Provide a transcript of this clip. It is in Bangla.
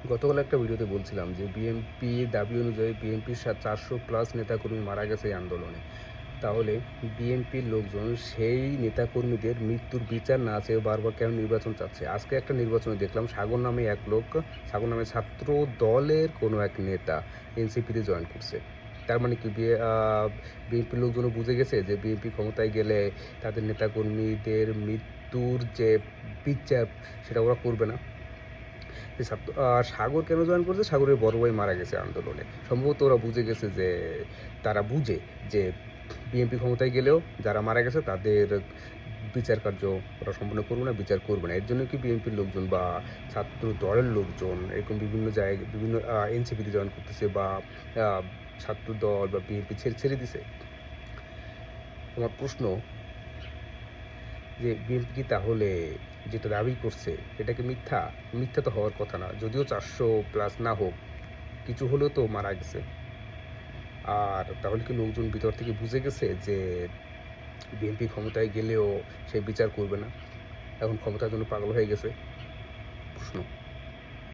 গতকাল একটা ভিডিওতে বলছিলাম যে বিএনপি দাবি অনুযায়ী বিএনপির 400+ নেতাকর্মী মারা গেছে এই আন্দোলনে। তাহলে বিএনপির লোকজন সেই নেতাকর্মীদের মৃত্যুর বিচার না চেয়ে বারবার কেন নির্বাচন চাচ্ছে? আজকে একটা নির্বাচনে দেখলাম সাগর নামে এক লোক, সাগর নামে ছাত্র দলের কোনো এক নেতা এনসিপিতে জয়েন করছে। তার মানে কি বিএনপির লোকজনও বুঝে গেছে যে বিএনপি ক্ষমতায় গেলে তাদের নেতাকর্মীদের মৃত্যুর যে বিচার সেটা ওরা করবে না। যে সাগর কেন জয়েন করছে? সাগরের বড় ভাই মারা গেছে আন্দোলনে। সম্ভবত ওরা বুঝে গেছে যে তারা বুঝে যে বিএনপি ক্ষমতায় গেলেও যারা মারা গেছে তাদের বিচার কার্য ওরা সম্পূর্ণ করবে না, বিচার করবে না। এর জন্য কি বিএনপির লোকজন বা ছাত্র দলের লোকজন এরকম বিভিন্ন জায়গায় বিভিন্ন এনসিপিতে জয়েন করতেছে বা ছাত্র দল বা বিএনপি ছেড়ে ছেড়ে দিছে? আমার প্রশ্ন যে বিএনপি কি তাহলে যেটা দাবি করছে এটা কি মিথ্যা? মিথ্যা তো হওয়ার কথা না। যদিও 400+ না হোক, কিছু হলেও তো মারা গেছে। আর তাহলে কি লোকজন ভিতর থেকে বুঝে গেছে যে বিএনপি ক্ষমতায় গেলেও সে বিচার করবে না? এখন ক্ষমতার জন্য পাগল হয়ে গেছে? প্রশ্ন।